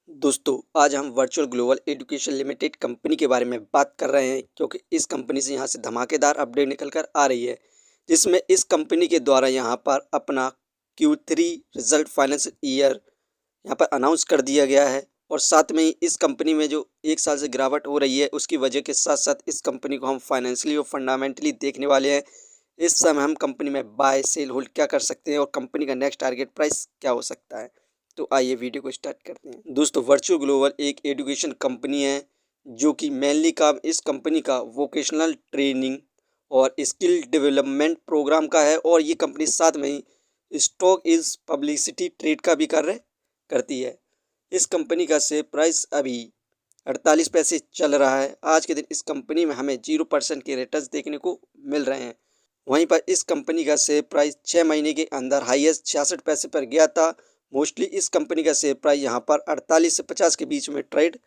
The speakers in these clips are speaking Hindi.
दोस्तों, आज हम virtual global education limited company के बारे में बात कर रहे हैं क्योंकि इस कंपनी से यहाँ से धमाकेदार अपडेट निकल कर आ रही है, जिसमें इस कंपनी के द्वारा यहाँ पर अपना Q3 रिजल्ट फाइनेंशियल ईयर यहाँ पर अनाउंस कर दिया गया है। और साथ में ही इस कंपनी में जो एक साल से गिरावट हो रही है उसकी वजह के साथ साथ इस कंपनी को हम फाइनेंशियली और फंडामेंटली देखने वाले हैं। इस समय हम कंपनी में बाय सेल होल्ड क्या कर सकते हैं और कंपनी का नेक्स्ट टारगेट प्राइस क्या हो सकता है। तो आइए वीडियो को स्टार्ट करते हैं। दोस्तों, वर्चुअल ग्लोबल एक एजुकेशन कंपनी है जो कि मेनली काम इस कंपनी का वोकेशनल ट्रेनिंग और स्किल डेवलपमेंट प्रोग्राम का है। और ये कंपनी साथ में ही स्टॉक इज पब्लिसिटी ट्रेड का भी कार्य करती है। इस कंपनी का शेयर प्राइस अभी 48 पैसे चल रहा है। आज के दिन इस कंपनी में हमें 0% के रिटर्न्स देखने को मिल रहे हैं। वहीं पर इस कंपनी का शेयर प्राइस 6 महीने के अंदर हाईएस्ट 66 पैसे पर गया था। मोस्टली इस कंपनी का शेयर प्राइस यहाँ पर 48 से 50 के बीच में ट्रेड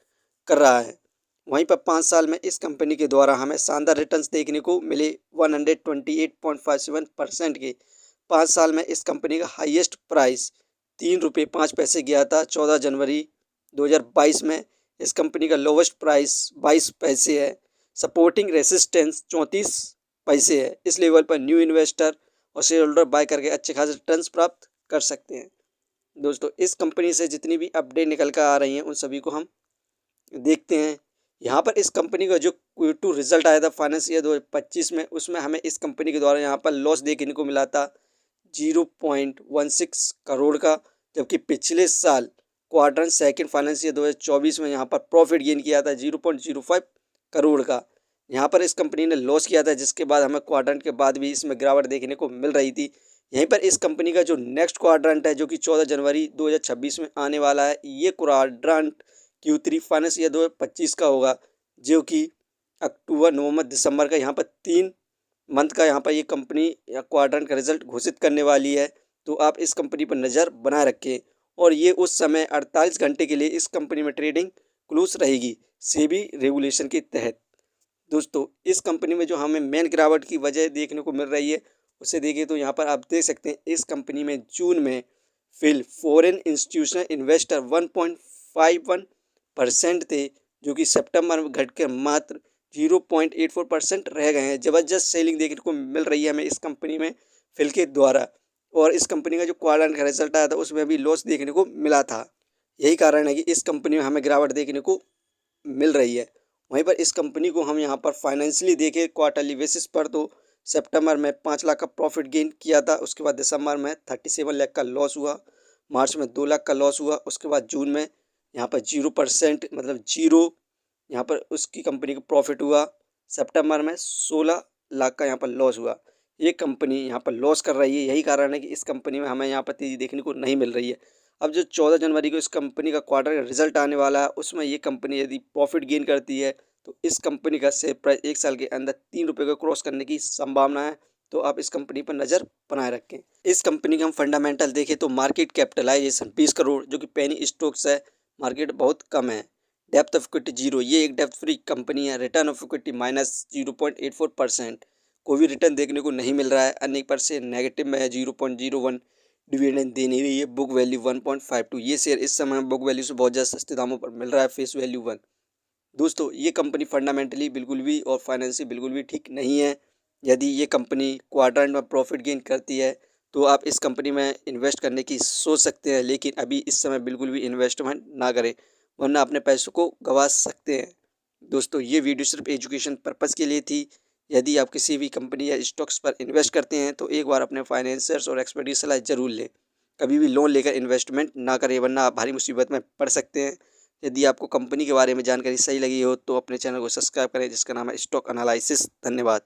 कर रहा है। वहीं पर 5 साल में इस कंपनी के द्वारा हमें शानदार रिटर्न्स देखने को मिले 128.57% के। 5 साल में इस कंपनी का हाईएस्ट प्राइस 3 रुपये 5 पैसे गया था 14 जनवरी 2022 में। इस कंपनी का लोवेस्ट प्राइस 22 पैसे है। सपोर्टिंग रेसिस्टेंस 34 पैसे है। इस लेवल पर न्यू इन्वेस्टर और शेयर होल्डर बाय करके अच्छे खासे रिटर्न्स प्राप्त कर सकते हैं। दोस्तों, इस कंपनी से जितनी भी अपडेट निकल कर आ रही हैं उन सभी को हम देखते हैं। यहाँ पर इस कंपनी का जो Q2 रिजल्ट आया था फाइनेंस ईयर 2025 में, उसमें हमें इस कंपनी के द्वारा यहाँ पर लॉस देखने को मिला था 0.16 करोड़ का, जबकि पिछले साल क्वार्टर सेकंड फाइनेंस ईयर 2024 में यहाँ पर प्रॉफिट गेन किया था 0.05 करोड़ का। यहाँ पर इस कंपनी ने लॉस किया था, जिसके बाद हमें क्वार्टर के बाद भी इसमें गिरावट देखने को मिल रही थी। यहीं पर इस कंपनी का जो नेक्स्ट क्वाड्रेंट है जो कि 14 जनवरी 2026 में आने वाला है, ये क्वाड्रेंट Q3 फाइनेंस ईयर 2025 का होगा, जो कि अक्टूबर नवंबर दिसंबर का यहाँ पर 3 मंथ का यहाँ पर ये कंपनी या क्वाड्रेंट का रिजल्ट घोषित करने वाली है। तो आप इस कंपनी पर नज़र बनाए रखें। और ये उस समय 48 घंटे के लिए इस कंपनी में ट्रेडिंग क्लोज रहेगी सेबी रेगुलेशन के तहत। दोस्तों, इस कंपनी में जो हमें मेन गिरावट की वजह देखने को मिल रही है उसे देखिए तो यहाँ पर आप देख सकते हैं इस कंपनी में जून में फिल फॉरेन इंस्टीट्यूशनल इन्वेस्टर 1.51% थे, जो कि सितंबर में घटकर मात्र 0.84% रह गए हैं। ज़बरदस्त सेलिंग देखने को मिल रही है हमें इस कंपनी में फिल के द्वारा। और इस कंपनी का जो क्वार्टर का रिजल्ट आया था उसमें भी लॉस देखने को मिला था। यही कारण है कि इस कंपनी में हमें गिरावट देखने को मिल रही है। वहीं पर इस कंपनी को हम यहाँ पर फाइनेंशियली देखें क्वार्टरली बेसिस पर, तो सितंबर में 5 लाख का प्रॉफिट गेन किया था। उसके बाद दिसंबर में 37 लाख का लॉस हुआ, मार्च में 2 लाख का लॉस हुआ। उसके बाद जून में यहाँ पर 0% मतलब जीरो यहाँ पर उसकी कंपनी का प्रॉफिट हुआ। सितंबर में 16 लाख का यहाँ पर लॉस हुआ। ये कंपनी यहाँ पर लॉस कर रही है। यही कारण है कि इस कंपनी में हमें यहाँ पर तेज़ी देखने को नहीं मिल रही है। अब जो 14 जनवरी को इस कंपनी का क्वार्टर का रिजल्ट आने वाला है, उसमें ये कंपनी यदि प्रॉफिट गेन करती है तो इस कंपनी का शेयर प्राइस 1 साल के अंदर 3 रुपये को क्रॉस करने की संभावना है। तो आप इस कंपनी पर नज़र बनाए रखें। इस कंपनी के हम फंडामेंटल देखें तो मार्केट कैपिटलाइजेशन 20 करोड़, जो कि पेनी स्टॉक्स है, मार्केट बहुत कम है। डेप्थ ऑफ इक्विटी 0, ये एक डेप्थ फ्री कंपनी है। रिटर्न ऑफ इक्विटी -0.84%, कोई भी रिटर्न देखने को नहीं मिल रहा है। अन्य पर से नेगेटिव में है 0.01, डिविडेंड दे नहीं रही है। बुक वैल्यू 1.52, ये शेयर इस समय बुक वैल्यू से बहुत ज़्यादा सस्ते दामों पर मिल रहा है, फेस वैल्यू 1। दोस्तों, ये कंपनी फंडामेंटली बिल्कुल भी और फाइनेंशियली बिल्कुल भी ठीक नहीं है। यदि ये कंपनी क्वार्टर में प्रॉफिट गेन करती है तो आप इस कंपनी में इन्वेस्ट करने की सोच सकते हैं, लेकिन अभी इस समय बिल्कुल भी इन्वेस्टमेंट ना करें, वरना अपने पैसों को गंवा सकते हैं। दोस्तों, ये वीडियो सिर्फ एजुकेशन पर्पज़ के लिए थी। यदि आप किसी भी कंपनी या स्टॉक्स पर इन्वेस्ट करते हैं तो एक बार अपने फाइनेंसर्स और एक्सपर्ट की सलाह जरूर लें। कभी भी लोन लेकर इन्वेस्टमेंट ना करें, वरना आप भारी मुसीबत में पड़ सकते हैं। यदि आपको कंपनी के बारे में जानकारी सही लगी हो तो अपने चैनल को सब्सक्राइब करें, जिसका नाम है स्टॉक एनालिसिस। धन्यवाद।